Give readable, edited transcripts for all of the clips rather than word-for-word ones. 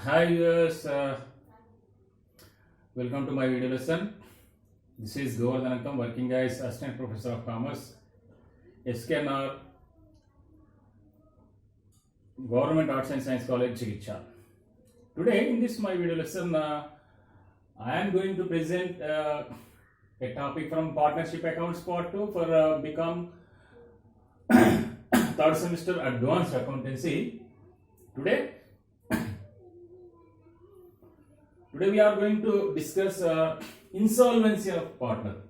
Hi viewers, welcome to my video lesson. This is Govardhanakam, working as Assistant Professor of Commerce, SKNR, Government Arts and Science College, Chikicha. Today in this my video lesson, I am going to present a topic from Partnership Accounts Part 2 for become third semester Advanced Accountancy. Today we are going to discuss insolvency of partners,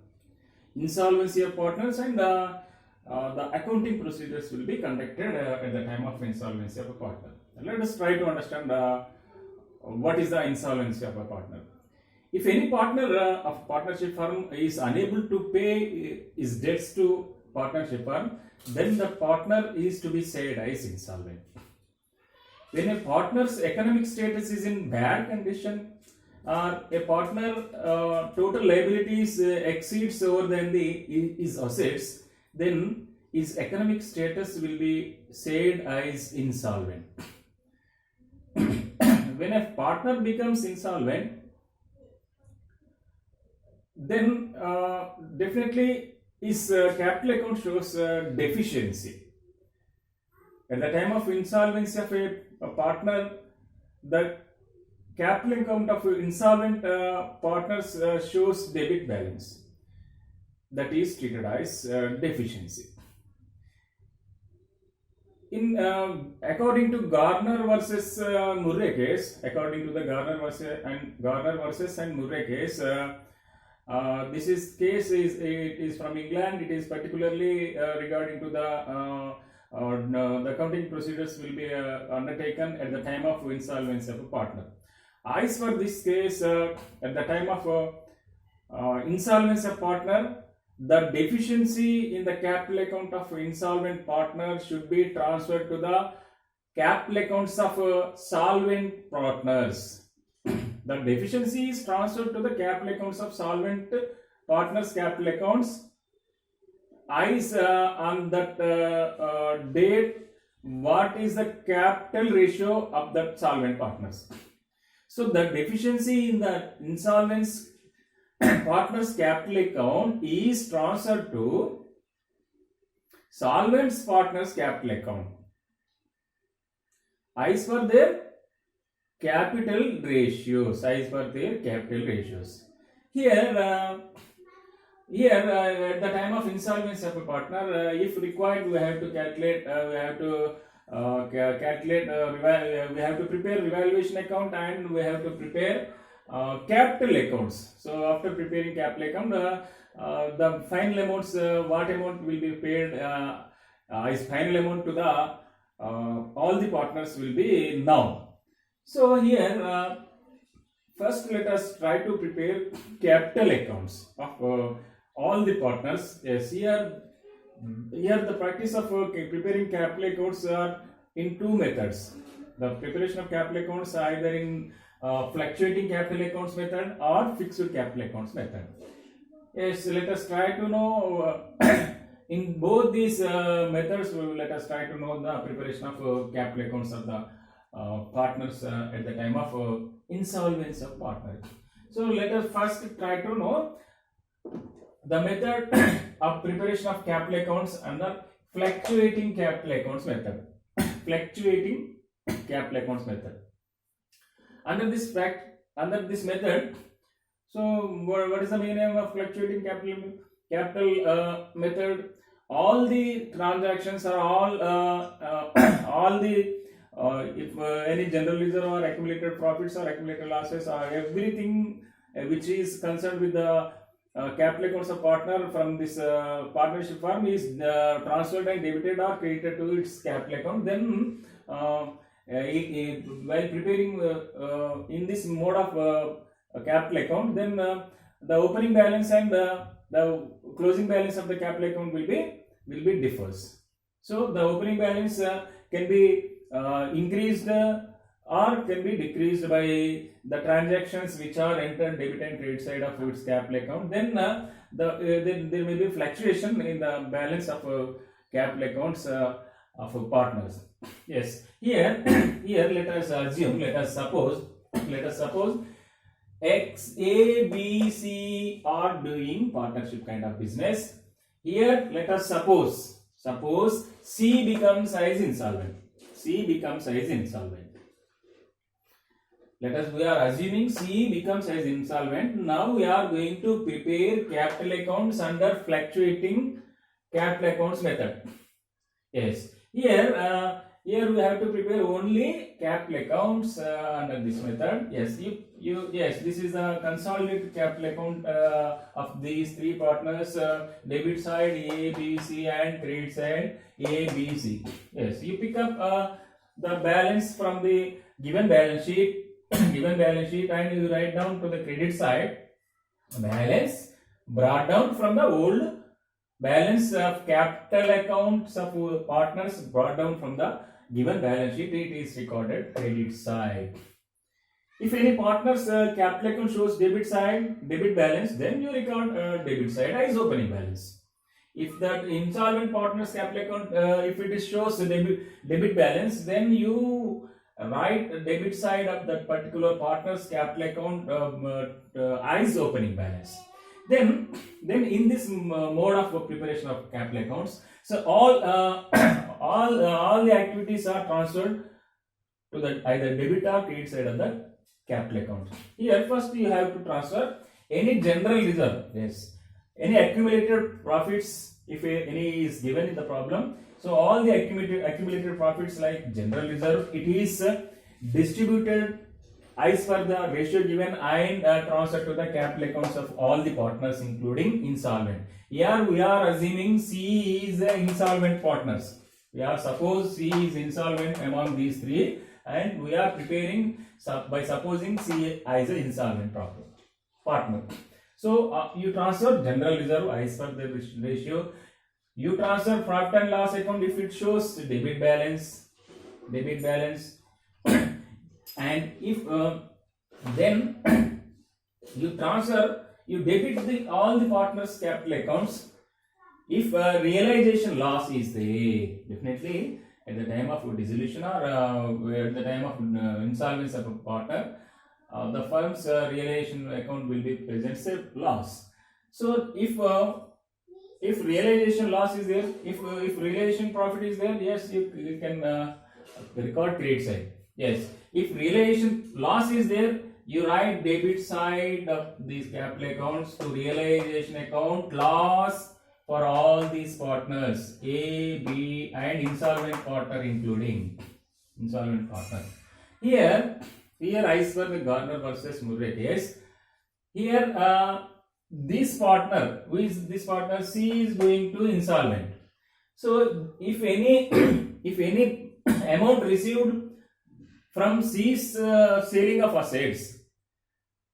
and the accounting procedures will be conducted at the time of insolvency of a partner. Let us try to understand what is the insolvency of a partner. If any partner of partnership firm is unable to pay his debts to partnership firm, then the partner is to be said as insolvent. When a partner's economic status is in bad condition, a partner total liabilities exceeds over than his assets, then his economic status will be said as insolvent. When a partner becomes insolvent, then definitely his capital account shows deficiency. At the time of insolvency of a partner, the capital account of insolvent partners shows debit balance, that is treated as deficiency. In according to Garner versus Murray case, according to the Garner versus Murray case, this is from England. It is particularly regarding to the accounting procedures will be undertaken at the time of insolvency of a partner. As for this case, at the time of insolvency of partner, the deficiency in the capital account of insolvent partner should be transferred to the capital accounts of solvent partners. The deficiency is transferred to the capital accounts of solvent partners' capital accounts. As on that date, what is the capital ratio of the solvent partners? So the deficiency in the insolvent partners capital account is transferred to solvent partners capital account as per their capital ratios. Here at the time of insolvency of a partner, if required, we have to calculate. We have to prepare revaluation account, and we have to prepare capital accounts. So after preparing capital account, the final amounts, what amount will be paid as final amount to the all the partners will be now. So here first let us try to prepare capital accounts of all the partners. Yes, here the practice of preparing capital accounts are in two methods. The preparation of capital accounts are either in fluctuating capital accounts method or fixed capital accounts method. Yes, let us try to know in both these methods. Let us try to know the preparation of capital accounts of the partners at the time of insolvency of partner. So let us first try to know the method of preparation of capital accounts under fluctuating capital accounts method. Fluctuating capital accounts method. Under this method, so what is the meaning of fluctuating capital method? All the transactions are all the if any general ledger or accumulated profits or accumulated losses or everything which is concerned with the capital accounts of partner from this partnership firm is transferred and debited or credited to its capital account. Then while preparing in this mode of capital account, then the opening balance and the closing balance of the capital account will be differs. So the opening balance can be increased or can be decreased by the transactions which are entered debit and credit side of its capital account. Then then there may be fluctuation in the balance of capital accounts of partners. Yes, here here let us assume, let us suppose X, A, B, C are doing partnership kind of business. Here let us suppose C becomes as insolvent. C becomes as insolvent. We are assuming C becomes as insolvent. Now we are going to prepare capital accounts under fluctuating capital accounts method. Yes, here we have to prepare only capital accounts under this method. Yes, yes, this is the consolidated capital account of these three partners: debit side A, B, C, and credit side A, B, C. Yes, you pick up the balance from the given balance sheet, and you write down to the credit side balance brought down from the old balance of capital accounts of partners brought down from the given balance sheet. It is recorded credit side. If any partner's capital account shows debit balance, then you record debit side as opening balance. If that insolvent partner's capital account, if it shows debit balance, then you write debit side of that particular partner's capital account as opening balance. Then in this mode of preparation of capital accounts, so all the activities are transferred to the either debit or credit side of the capital account. Here first you have to transfer any general reserve. Yes, any accumulated profits, if any is given in the problem. So all the accumulated profits like general reserve, it is distributed as per the ratio given and transferred to the capital accounts of all the partners including insolvent. Here we are assuming C is insolvent partners. We are suppose C is insolvent among these three, and we are preparing by supposing C as an insolvent partner. So you transfer general reserve as per the ratio. You transfer profit and loss account if it shows debit balance, and if then you debit all the partners' capital accounts. If realization loss is there, definitely at the time of dissolution or at the time of insolvency of a partner, the firm's realization account will be presents a loss. So if realization loss is there, if realization profit is there, yes, you can record credit side. Yes, if realization loss is there, you write debit side of these capital accounts to realization account loss for all these partners A, B, and insolvent partner including insolvent partner. Here as per the Garner versus Murray case, here this partner, who is this partner, C, is going to insolvent. So if any amount received from C's selling of assets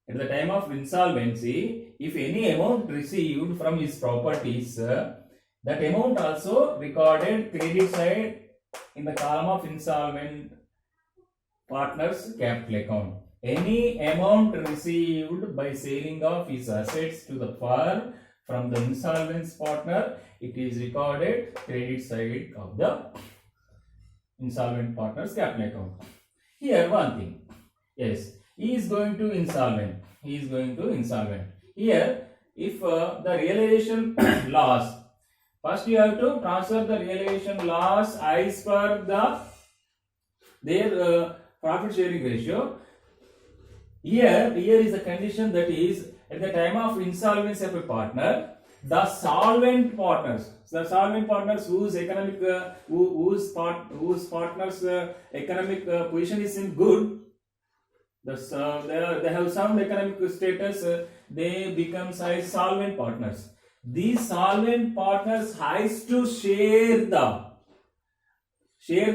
at the time of insolvency, if any amount received from his properties, that amount also recorded credit side in the column of insolvent partner's capital account. Any amount received by selling of his assets to the firm from the insolvent partner, it is recorded credit side of the insolvent partner's capital account. Here one thing, yes, he is going to insolvent. Here, if the realization loss, first you have to transfer the realization loss as per their profit sharing ratio. Here is the condition, that is at the time of insolvency of a partner, the solvent partners whose economic whose partners economic position is in good, they have sound economic status, they become as solvent partners. These solvent partners has to share the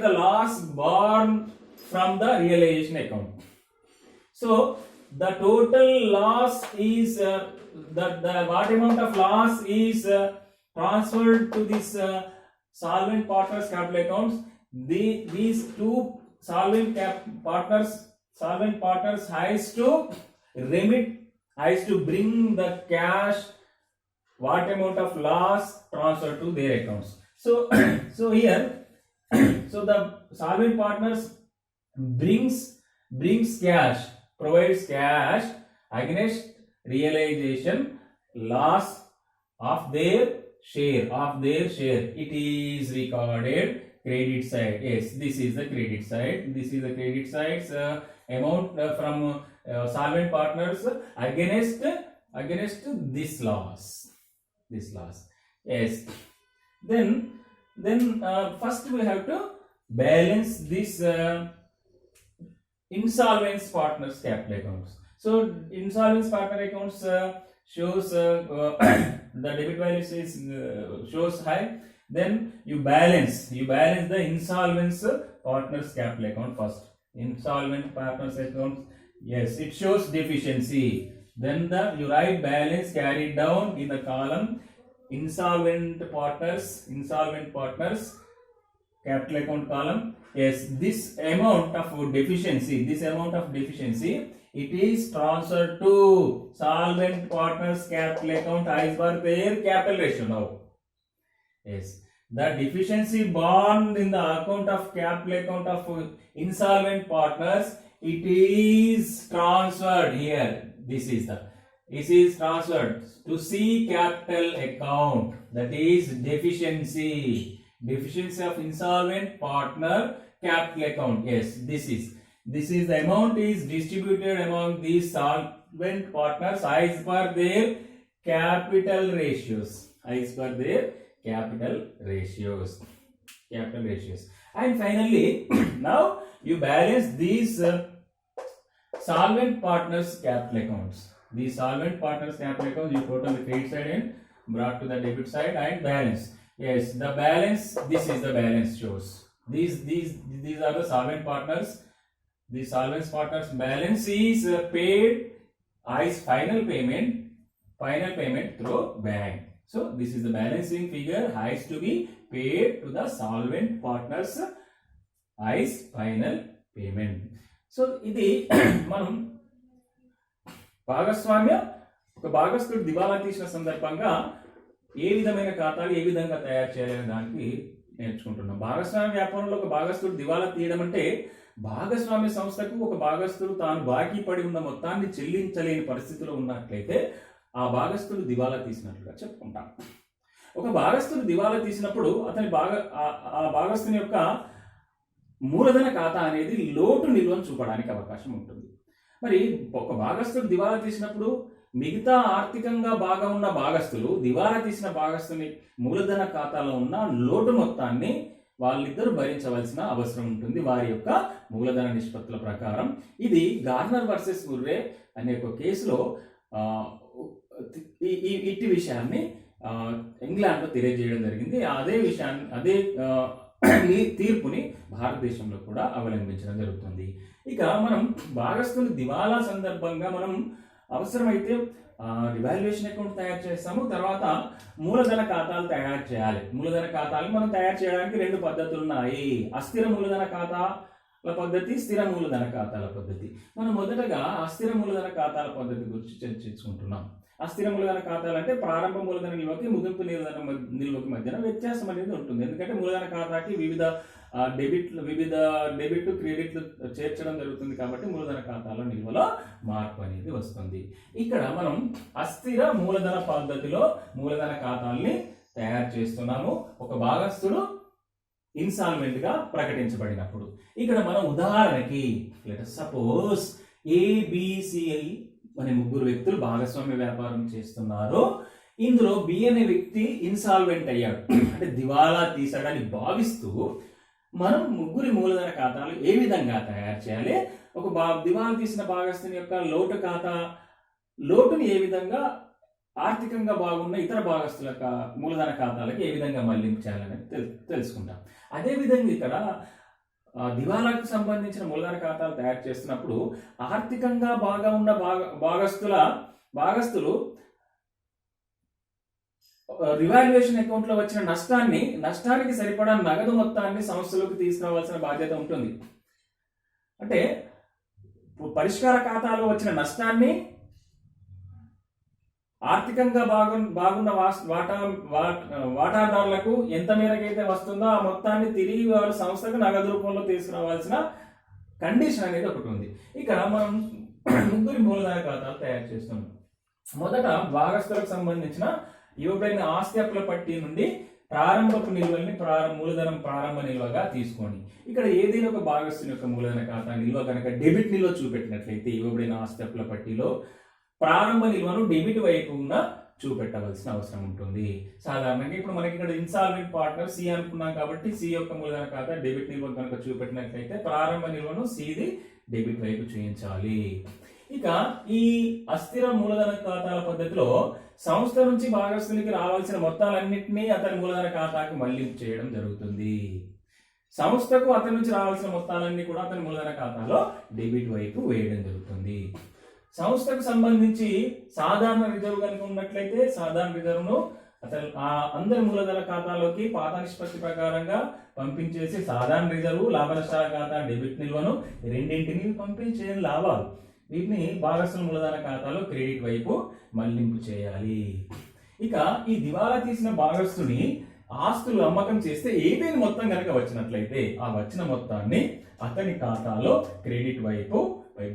loss borne from the realization account. So the total loss is what amount of loss is transferred to this solvent partners capital accounts. These two solvent partners has to bring the cash, what amount of loss transferred to their accounts. So so here So the solvent partners brings cash, provides cash against realization loss of their share. It is recorded credit side. Yes, this is the credit side. This is the credit side's amount from solvent partners against this loss. Yes. Then first we have to balance this insolvent partners capital accounts. So insolvent partner accounts shows the debit value is shows high. Then you balance the insolvent partners capital account first. Insolvent partners account, yes, it shows deficiency. Then you write balance carried down in the column insolvent partners capital account column. Yes, this amount of deficiency, it is transferred to solvent partners capital account as per their capital ratio now. Yes, the deficiency borne in the account of capital account of insolvent partners, it is transferred here. This is transferred to C capital account, that is deficiency of insolvent partner capital account. Yes, this is the amount is distributed among these solvent partners as per their capital ratios. And finally now you balance these solvent partners capital accounts. These solvent partners capital accounts, you total the credit side and brought to the debit side and balance. Yes, the balance, this is the balance shows. These are the solvent partners. The solvent partners balance is paid as final payment through bank. So this is the balancing figure has to be paid to the solvent partners as final payment. So ఇది మనం ఒక భాగస్థుడు దివాలా తీసిన సందర్భంగా ఏ విధమైన ఖాతాలు ఏ విధంగా తయారు చేయాలనే దానికి నేర్చుకుంటున్నాం. భాగస్వామ్య వ్యాపారంలో ఒక భాగస్థుడు దివాలా తీయడం అంటే భాగస్వామ్య సంస్థకు ఒక భాగస్థుడు తాను బాకీ పడి ఉన్న మొత్తాన్ని చెల్లించలేని పరిస్థితిలో ఉన్నట్లయితే ఆ భాగస్థుడు దివాలా తీసినట్లుగా చెప్పుకుంటాం. ఒక భాగస్థుడు దివాలా తీసినప్పుడు అతని ఆ భాగస్థుని యొక్క మూలధన ఖాతా అనేది లోటు నిల్వను చూపడానికి అవకాశం ఉంటుంది. మరి ఒక భాగస్థుడు దివాలా తీసినప్పుడు మిగతా ఆర్థికంగా బాగా ఉన్న భాగస్థులు దివాలా తీసిన భాగస్థుని మూలధన ఖాతాలో ఉన్న లోటు మొత్తాన్ని వాళ్ళిద్దరూ భరించవలసిన అవసరం ఉంటుంది వారి యొక్క మూలధన నిష్పత్తుల ప్రకారం. ఇది గార్నర్ వర్సెస్ ముర్రే అనే ఒక కేసులో ఇట్టి విషయాన్ని ఇంగ్లాండ్లో తెలియజేయడం జరిగింది. అదే తీర్పుని భారతదేశంలో కూడా అవలంబించడం జరుగుతుంది. ఇక మనం భాగస్థుని దివాలా సందర్భంగా మనం అవసరమైతే రివాల్యుయేషన్ అకౌంట్ తయారు చేస్తాము. తర్వాత మూలధన ఖాతాలు తయారు చేయాలి. మూలధన ఖాతాలు మనం తయారు చేయడానికి రెండు పద్ధతులు ఉన్నాయి. అస్థిర మూలధన ఖాతాల పద్ధతి, స్థిర మూలధన ఖాతాల పద్ధతి. మనం మొదటగా అస్థిర మూలధన ఖాతాల పద్ధతి గురించి చర్చించుకుంటున్నాం. అస్థిర మూలధన ఖాతాలు అంటే ప్రారంభ మూలధన నిల్వకి ముగింపు నిల్వకి మధ్యన వ్యత్యాసం అనేది ఉంటుంది. ఎందుకంటే మూలధన ఖాతాకి వివిధ డెబిట్ క్రెడిట్లు చేర్చడం జరుగుతుంది కాబట్టి మూలధన ఖాతాల నిల్వలో మార్పు అనేది వస్తుంది. ఇక్కడ మనం అస్థిర మూలధన పద్ధతిలో మూలధన ఖాతాల్ని తయారు చేస్తున్నాము ఒక భాగస్థుడు ఇన్సాల్వెంట్ గా ప్రకటించబడినప్పుడు. ఇక్కడ మనం ఉదాహరణకి సపోజ్ ఏబిసిఐ అనే ముగ్గురు వ్యక్తులు భాగస్వామ్య వ్యాపారం చేస్తున్నారు. ఇందులో బి అనే వ్యక్తి ఇన్సాల్వెంట్ అయ్యాడు, అంటే దివాలా తీసాడని భావిస్తూ మనం ముగ్గురి మూలధన ఖాతాలు ఏ విధంగా తయారు చేయాలి, ఒక దివాలా తీసిన భాగస్థుని యొక్క లోటుని ఏ విధంగా ఆర్థికంగా బాగున్న ఇతర భాగస్థుల మూలధన ఖాతాలకు ఏ విధంగా మళ్లించాలనేది తెలుసుకుంటాం. అదేవిధంగా ఇక్కడ దివాలాకు సంబంధించిన మూలధన ఖాతాలు తయారు చేస్తున్నప్పుడు ఆర్థికంగా బాగా ఉన్న భాగస్థులు రివాల్యుయేషన్ అకౌంట్ లో వచ్చిన నష్టానికి సరిపడా నగదు మొత్తాన్ని సంస్థలోకి తీసుకురావాల్సిన బాధ్యత ఉంటుంది. అంటే పరిష్కార ఖాతాలో వచ్చిన నష్టాన్ని ఆర్థికంగా బాగున్న వాటాదారులకు ఎంత మేరకైతే వస్తుందో ఆ మొత్తాన్ని తిరిగి వారు సంస్థకు నగదు రూపంలో తీసుకురావాల్సిన కండిషన్ అనేది ఒకటి ఉంది. ఇక్కడ మనం ముగ్గురి మూలధన ఖాతాలు తయారు చేస్తున్నాం. మొదట భాగస్తులకు సంబంధించిన ఇవ్వబడిన ఆస్తి అప్పుల పట్టీ నుండి ప్రారంభపు నిల్వల్ని మూలధనం ప్రారంభ నిల్వగా తీసుకోండి. ఇక్కడ ఏదైనా ఒక భాగస్తుని యొక్క మూలధన ఖాతా నిల్వ కనుక డెబిట్ నిల్వ చూపెట్టినట్లయితే ఇవ్వబడిన ఆస్తి అప్పుల పట్టీలో ప్రారంభ నిల్వను డెబిట్ వైపున చూపెట్టవలసిన అవసరం ఉంటుంది. సాధారణంగా ఇప్పుడు మనకి ఇక్కడ ఇన్సాల్వెంట్ పార్ట్నర్ సి అనుకున్నాం కాబట్టి సి యొక్క మూలధన ఖాతా డెబిట్ నిల్వ కనుక చూపెట్టినట్లయితే ప్రారంభ నిల్వను సిది డెబిట్ వైపు చూపించాలి. ఇక ఈ అస్థిర మూలధన ఖాతాల పద్ధతిలో సంస్థ నుంచి భాగస్తునికి రావాల్సిన మొత్తాలన్నింటినీ అతని మూలధన ఖాతాకు మళ్లింపు చేయడం జరుగుతుంది. సంస్థకు అతని నుంచి రావాల్సిన మొత్తాలన్నీ కూడా అతని మూలధన ఖాతాలో డెబిట్ వైపు వేయడం జరుగుతుంది. సంస్థకు సంబంధించి సాధారణ రిజర్వ్ కనుక ఉన్నట్లయితే సాధారణ రిజర్వ్ను అతను అందరి మూలధన ఖాతాలోకి పాత నిష్పత్తి ప్రకారంగా పంపించేసి సాధారణ రిజర్వ్ లాభ నష్టాల ఖాతా డెబిట్ నిల్వను రెండింటిని పంపించే లాభాలు వీటిని భాగస్తుల మూలధన ఖాతాలో క్రెడిట్ వైపు మళ్లింపు చేయాలి. ఇక ఈ దివాలా తీసిన భాగస్తుని ఆస్తులు అమ్మకం చేస్తే ఏదైనా మొత్తం కనుక వచ్చినట్లయితే ఆ వచ్చిన మొత్తాన్ని అతని ఖాతాలో క్రెడిట్ వైపు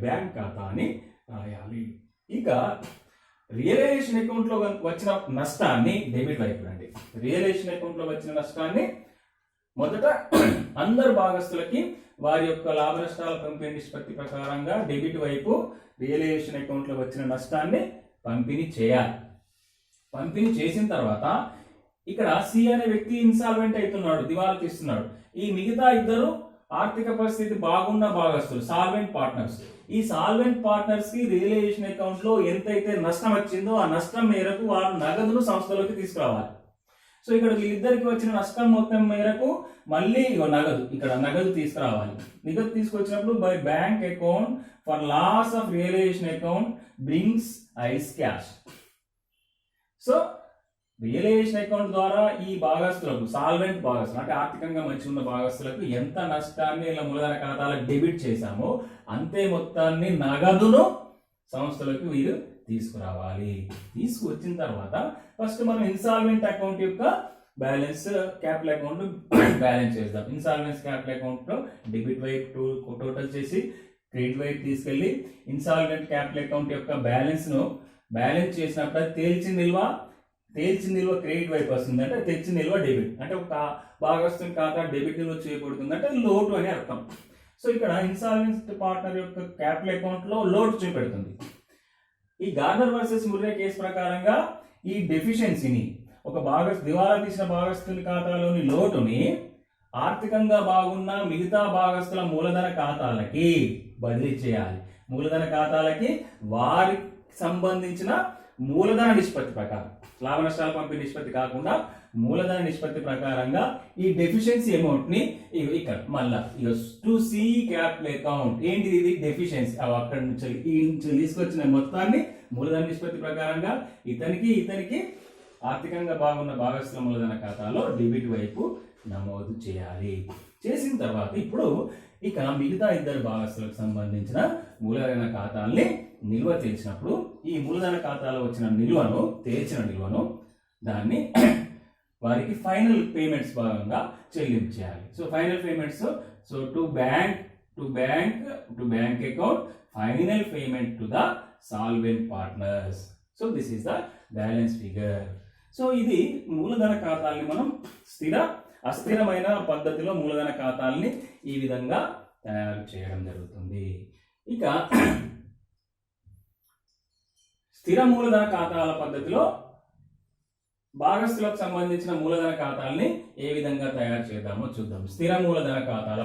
బ్యాంక్ ఖాతాని రాయాలి. ఇక రియలైజేషన్ అకౌంట్ లో వచ్చిన నష్టాన్ని డెబిట్ వైపు రండి. రియలైజేషన్ అకౌంట్ లో వచ్చిన నష్టాన్ని మొదట అందరు భాగస్తులకి వారి యొక్క లాభ నష్టాల పంపిణీ నిష్పత్తి ప్రకారంగా డెబిట్ వైపు రియలైజేషన్ అకౌంట్ లో వచ్చిన నష్టాన్ని పంపిణీ చేయాలి. పంపిణీ చేసిన తర్వాత ఇక్కడ సి అనే వ్యక్తి ఇన్సాల్వెంట్ అవుతున్నాడు, దివాలా తీస్తున్నాడు. ఈ మిగతా ఇద్దరు ఆర్థిక పరిస్థితి బాగున్న భాగస్తులు సాల్వెంట్ పార్ట్నర్స్. ఈ సాల్వెంట్ పార్ట్నర్స్ కి రియలైజేషన్ అకౌంట్ లో ఎంతైతే నష్టం వచ్చిందో ఆ నష్టం మేరకు వారు నగదును సంస్థలోకి తీసుకురావాలి. సో ఇక్కడ వీళ్ళిద్దరికి వచ్చిన నష్టం మొత్తం మేరకు మళ్ళీ ఇక్కడ నగదు తీసుకురావాలి. నగదు తీసుకొచ్చినప్పుడు by bank account for loss of realisation account brings its cash. So realisation account ద్వారా ఈ భాగస్తులకు సాల్వెంట్ భాగస్తులు అంటే ఆర్థికంగా మంచి ఉన్న భాగస్తులకు ఎంత నష్టాన్ని ఇలా మూలధన ఖాతాలకు డెబిట్ చేశామో అంతే మొత్తాన్ని నగదును సంస్థలకు వీరు తీసుకురావాలి. తీసుకువచ్చిన తర్వాత ఫస్ట్ మనం ఇన్సాల్వెంట్ అకౌంట్ యొక్క బ్యాలెన్స్ క్యాపిటల్ అకౌంట్ బ్యాలెన్స్ చేద్దాం. ఇన్సాల్వెన్స్ క్యాపిటల్ అకౌంట్ లో డెబిట్ వైపు టోటల్ చేసి క్రెడిట్ వైపు తీసుకెళ్లి ఇన్సాల్వెంట్ క్యాపిటల్ అకౌంట్ యొక్క బ్యాలెన్స్ ను బ్యాలెన్స్ చేసినప్పుడు తేల్చిన నిల్వ క్రెడిట్ వైపు వస్తుంది అంటే తెచ్చిన నిల్వ డెబిట్ అంటే ఒక భాగస్తుని ఖాతా డెబిట్ నిల్వ చేయబడుతుంది అంటే లోటు అని అర్థం. సో ఇక్కడ ఇన్సాల్వెన్స్ పార్ట్నర్ యొక్క క్యాపిటల్ అకౌంట్ లో లోటు చూపెడుతుంది. ఈ గార్నర్ వర్సెస్ ముర్రే కేసు ప్రకారంగా ఈ డెఫిషియన్సీని ఒక దివాలా తీసిన భాగస్తుని ఖాతాలోని లోటుని ఆర్థికంగా బాగున్న మిగతా భాగస్తుల మూలధన ఖాతాలకి బదిలీ చేయాలి. మూలధన ఖాతాలకి వారికి సంబంధించిన మూలధన నిష్పత్తి ప్రకారం లాభ నష్టాల పంపిణీ నిష్పత్తి కాకుండా మూలధన నిష్పత్తి ప్రకారంగా ఈ డెఫిషియన్సీ అమౌంట్ ని ఇక్కడ మళ్ళా టు సి క్యాపిటల్ అకౌంట్ ఏంటిది ఇది డెఫిషియన్సీ అక్కడ నుంచి తీసుకొచ్చిన మొత్తాన్ని మూలధన నిష్పత్తి ప్రకారంగా ఇతనికి ఆర్థికంగా బాగున్న భాగస్తుల మూలధన ఖాతాలో డెబిట్ వైపు నమోదు చేయాలి. చేసిన తర్వాత ఇప్పుడు ఇక మిగతా ఇద్దరు భాగస్తులకు సంబంధించిన మూలధన ఖాతాల్ని నిల్వ తేల్చినప్పుడు ఈ మూలధన ఖాతాలో వచ్చిన తేల్చిన నిల్వను దాన్ని వారికి ఫైనల్ పేమెంట్స్ భాగంగా చెల్లింపు చేయాలి. So final payments to bank account final payment to the solvent partners. So this is the balance figure. So ఇది మూలధన ఖాతాల్ని మనం అస్థిరమైన పద్ధతిలో మూలధన ఖాతాల్ని ఈ విధంగా తయారు చేయడం జరుగుతుంది. ఇక స్థిర మూలధన ఖాతాల పద్ధతిలో భాగస్తులకు సంబంధించిన మూలధన ఖాతాల్ని ఏ విధంగా తయారు చేద్దామో చూద్దాం. స్థిర మూలధన ఖాతాల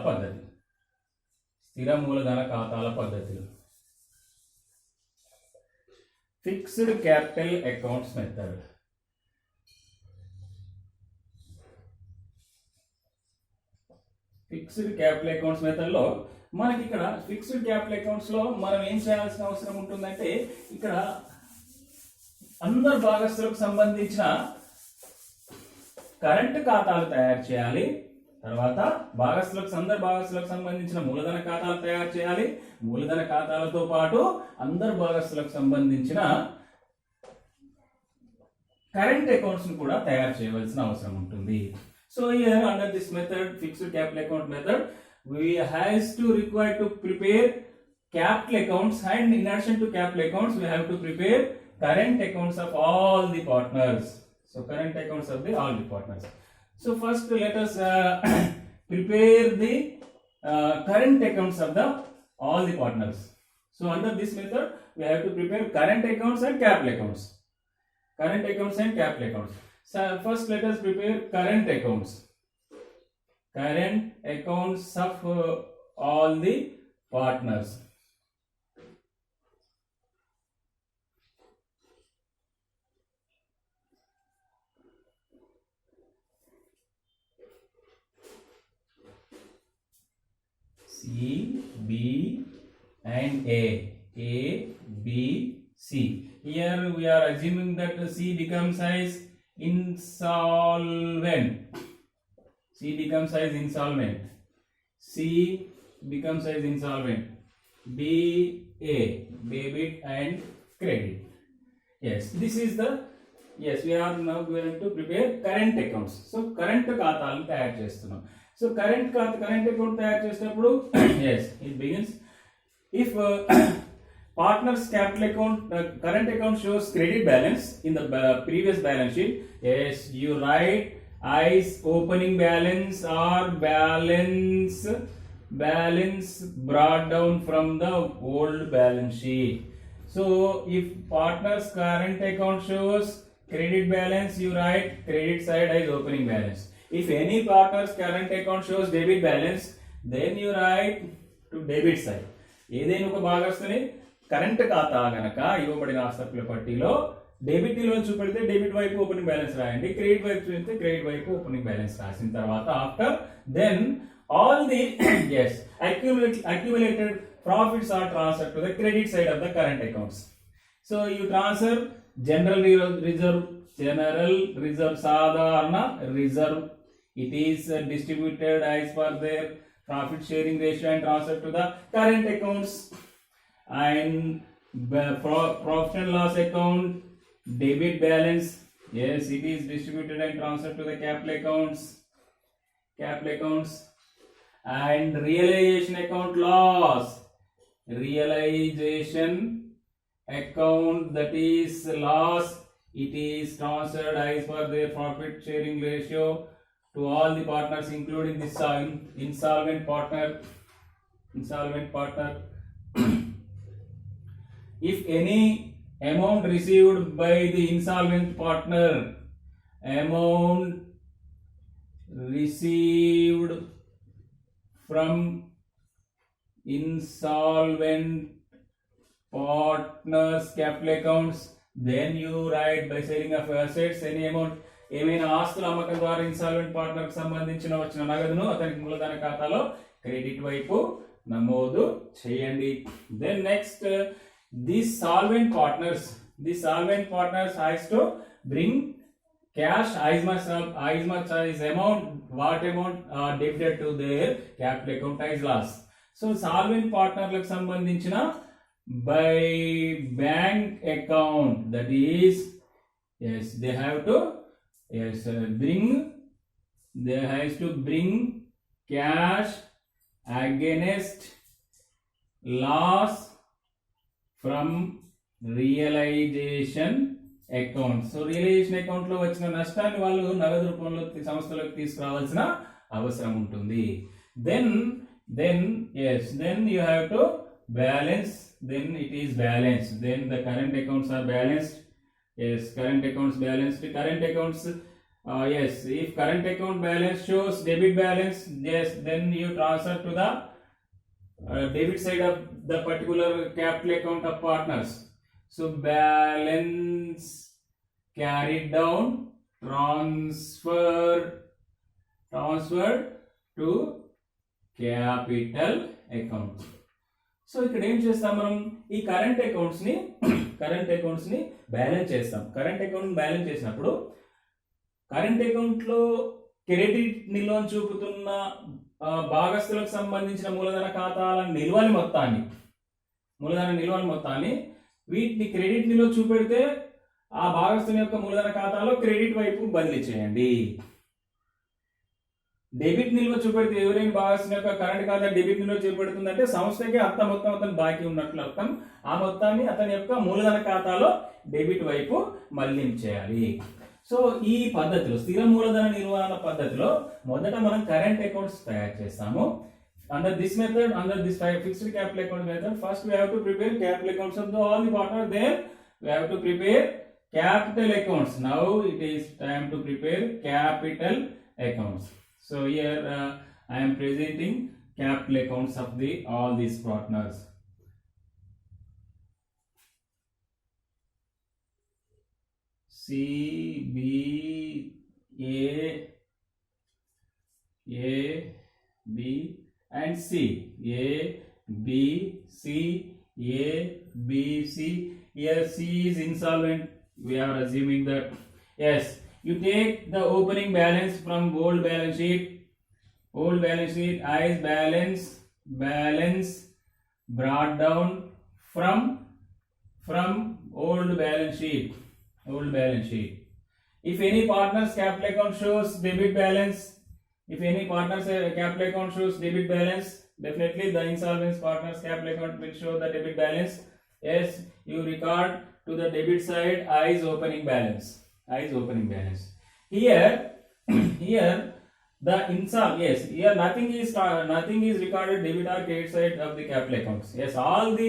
పద్ధతిలో fixed capital accounts method. Fixed capital accounts method లో మనకి ఇక్కడ ఫిక్స్డ్ క్యాపిటల్ అకౌంట్స్ లో మనం ఏం చేయాల్సిన అవసరం ఉంటుందంటే ఇక్కడ అందరు భాగస్తులకు సంబంధించిన కరెంట్ ఖాతాలు తయారు చేయాలి. తర్వాత అందరు భాగస్తులకు సంబంధించిన మూలధన ఖాతాలు తయారు చేయాలి. మూలధన ఖాతాలతో పాటు అందరు భాగస్తులకు సంబంధించిన కరెంట్ అకౌంట్స్ ని కూడా తయారు చేయవలసిన అవసరం ఉంటుంది. So here under this method, fixed capital account method, we has to require to prepare capital accounts, and in addition to capital accounts we have to prepare current accounts of all the partners. So current accounts of the all the partners. So first let us prepare the current accounts of the all the partners. So under this method we have to prepare current accounts and capital accounts. Current accounts and capital accounts. So first let us prepare current accounts. Current accounts of all the partners. C, B and A. A, B, C. Here we are assuming that C becomes as insolvent. C becomes as insolvent. C becomes as insolvent. B, A, debit and credit. Yes, this is the, yes, we are now going to prepare current accounts. So current ఖాతాలను తయారు చేస్తున్నాం. So current account తయారు చేసినప్పుడు yes, it begins if partners capital account current account shows credit balance in the previous balance sheet. Yes, you write as opening balance or balance brought down from the old balance sheet. So if partners current account shows credit balance, you write credit side as opening balance. If any partner's current account shows debit balance, then you write to debit side. ఏదైనా ఒక భాగస్తుని current ఖాతా గనక ఇవ్వబడిన ఆస్తుల పట్టిలో debit నిల్వలు చూపెడితే debit వైపు ఓపెనింగ్ బ్యాలెన్స్ రాయండి, క్రెడిట్ వైపు చూపిస్తే క్రెడిట్ వైపు ఓపెనింగ్ బ్యాలెన్స్ రాసిన తర్వాత after then all the yes accumulated profits are transferred to the credit side of the current accounts. So you transfer general reserve sadharana reserve. It is distributed as per their profit sharing ratio and transferred to the current accounts. And profit and loss account, debit balance, yes, it is distributed and transferred to the capital accounts. And realization account loss, realization account, that is loss, it is transferred as per their profit sharing ratio to all the partners including this insolvent partner. If any amount received by the insolvent partner, amount received from insolvent partners capital accounts, then you write by selling of assets any amount. ఏమైనా ఆస్తుల అమ్మకం ద్వారా insolvent partner కి సంబంధించిన వచ్చిన నగదును అతనికి మూలధన ఖాతాలో క్రెడిట్ వైపు నమోదు చేయండి. Then next these solvent partners has to bring cash as much as amount what amount debited to their capital account as loss. So solvent partnerలకు సంబంధించిన by bank account, that is yes they have to bring cash against loss from realization account. So realization account లో వచ్చిన నష్టాన్ని వాళ్ళు నగదు రూపంలో సంస్థలకు తీసుకురావాల్సిన అవసరం ఉంటుంది. then you have to balance, then it is balanced, then the current accounts are balanced. Yes, current accounts balanced. Current accounts yes, if current account balance shows debit balance, yes, then you transfer to the debit side of the particular capital account of partners. So balance carried down, transferred to capital account. So ఇక్కడ ఏం చేస్తాం మనం, ఈ current accounts ని balance చేస్తాం. Current account balance చేసినప్పుడు current account లో credit నిల్వను చూపుతున్న భాగస్తులకు సంబంధించిన మూలధన ఖాతాల నిల్వల మొత్తాన్ని వీటిని క్రెడిట్ నిల్వ చూపెడితే ఆ భాగస్తుని యొక్క మూలధన ఖాతాలో క్రెడిట్ వైపు బదిలీ చేయండి. డెబిట్ నిల్వ చూపెడితే ఎవరైనా భాగస్తుని యొక్క కరెంట్ ఖాతా డెబిట్ నిల్వ చూపెడుతుందంటే సంస్థకి అంత మొత్తం అతను బాకీ ఉన్నట్లు అర్థం. ఆ మొత్తాన్ని అతని యొక్క మూలధన ఖాతాలో డెబిట్ వైపు మళ్లించేయాలి. సో ఈ పద్ధతిలో స్థిర మూలధన నిర్వహణ పద్ధతిలో మొదట మనం కరెంట్ అకౌంట్స్ తయారు చేస్తాము. Under this method, under this fixed capital account method, first we have to prepare capital accounts of all the partners. Then we have to prepare capital accounts. Now it is time to prepare capital accounts. So here I am presenting capital accounts of the all these partners. C, B, A, B and C. A, B, C, A, B, C. Here C is insolvent. We are assuming that. Yes, you take the opening balance from old balance sheet. Old balance sheet is balance brought down from old balance sheet. Old balance sheet. If any partner's capital account shows debit balance, if any partner's capital account shows debit balance, definitely the insolvent partner's capital account will show the debit balance. Yes, you record to the debit side is opening balance. Is opening balance. Here the yes, here nothing is recorded debit or credit side of the capital accounts. Yes, all the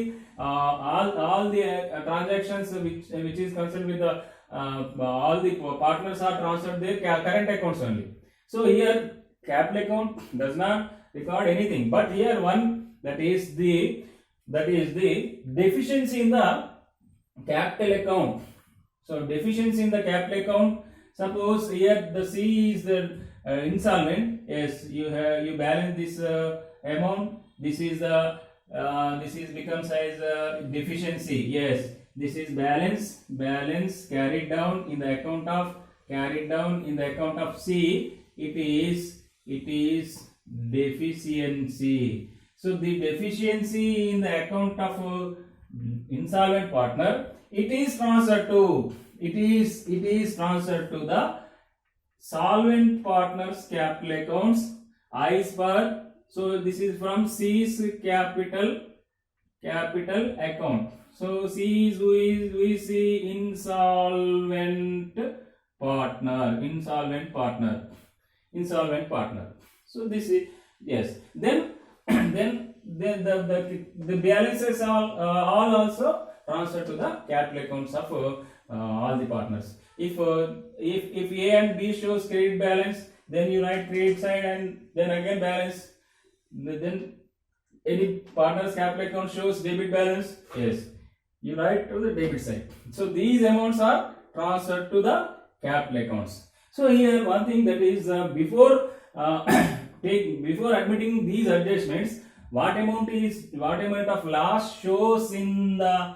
transactions which is concerned with the all the partners are transferred their current accounts only. So here capital account does not record anything, but here one that is the deficiency in the capital account. So deficiency in the capital account, suppose here the C is the insolvent. Yes, you balance this amount. This is becomes as deficiency. Yes, this is balance carried down in the account of C. It is deficiency. So the deficiency in the account of insolvent partner, it is transferred to the solvent partners capital accounts as per. So this is from C's capital account. So C is who is the insolvent partner. So this is, yes, then the balances all also transfer to the capital accounts of all the partners. If A and B shows credit balance, then you write credit side and then again balance. Then any partner's capital account shows debit balance, yes, you write to the debit side. So these amounts are transferred to the capital accounts. So here one thing that is before admitting these adjustments, what amount of loss shows in the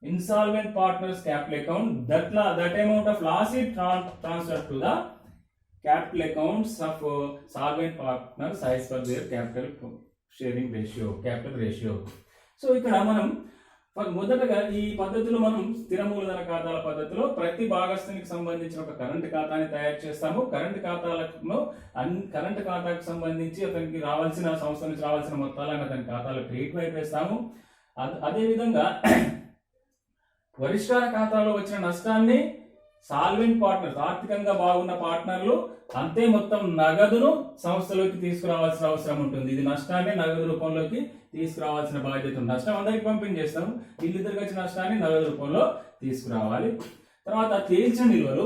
insolvent partner's capital account, that amount of loss is transferred to the capital accounts of solvent partners as per their capital ratio. So ఇక్కడ మనం మొదటగా ఈ పద్ధతిలో మనం స్థిర మూలధన ఖాతాల పద్ధతిలో ప్రతి భాగస్తునికి సంబంధించిన ఒక కరెంట్ ఖాతాని తయారు చేస్తాము. కరెంట్ ఖాతాకు సంబంధించి అతనికి రావాల్సిన సంస్థ నుంచి రావాల్సిన మొత్తాలను అతని ఖాతాలో క్రెడిట్ వైపు వేస్తాము. అదే విధంగా పరిష్కార ఖాతాలో వచ్చిన నష్టాన్ని సాల్వెంట్ పార్ట్నర్స్, ఆర్థికంగా బాగున్న పార్ట్నర్లు అంతే మొత్తం నగదును సంస్థలోకి తీసుకురావాల్సిన అవసరం ఉంటుంది. ఇది నష్టాన్ని నగదు రూపంలోకి తీసుకురావాల్సిన బాధ్యత ఉంది. నష్టం అందరికి పంపించేస్తాము, వీళ్ళిద్దరికి వచ్చిన నష్టాన్ని నగదు రూపంలో తీసుకురావాలి. తర్వాత తేల్చిన నిల్వలు,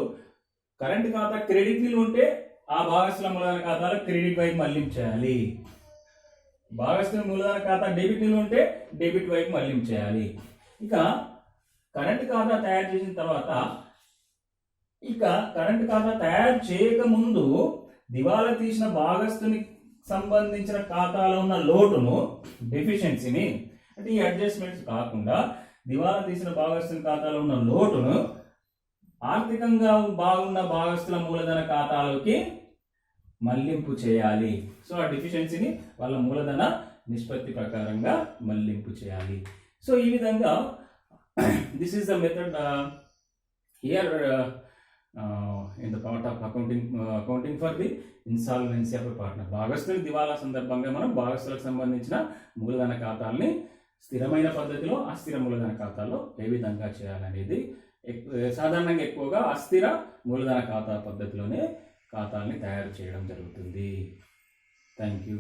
కరెంట్ ఖాతా క్రెడిట్ నిల్వ ఉంటే ఆ భాగస్థుల మూలధన ఖాతాలో క్రెడిట్ వైపు మళ్లించేయాలి. భాగస్థుల మూలధన ఖాతా డెబిట్ నిల్వ ఉంటే డెబిట్ వైపు మళ్లించేయాలి. ఇక కరెంట్ ఖాతా తయారు చేసిన తర్వాత, ఇక కరెంట్ ఖాతా తయారు చేయక ముందు దివాలా తీసిన భాగస్తుని సంబంధించిన ఖాతాలో ఉన్న లోటును, డెఫిషియన్సీని, అంటే ఈ అడ్జస్ట్మెంట్స్ కాకుండా దివాలా తీసిన భాగస్తుని ఖాతాలో ఉన్న లోటును ఆర్థికంగా బాగున్న భాగస్తుల మూలధన ఖాతాలోకి మళ్లింపు చేయాలి. సో ఆ డెఫిషియన్సీని వాళ్ళ మూలధన నిష్పత్తి ప్రకారంగా మళ్లింపు చేయాలి. సో ఈ విధంగా this is the method Here, in the part of accounting for the insolvency of partner, భాగస్థుల దివాలా సందర్భంగా మనం భాగస్థులకు సంబంధించిన మూలధన ఖాతాల్ని స్థిరమైన పద్ధతిలో అస్థిర మూలధన ఖాతాలో ఏ విధంగా చేయాలనేది సాధారణంగా ఎక్కువగా అస్థిర మూలధన ఖాతా పద్ధతిలోనే ఖాతాల్ని తయారు చేయడం జరుగుతుంది. Thank you.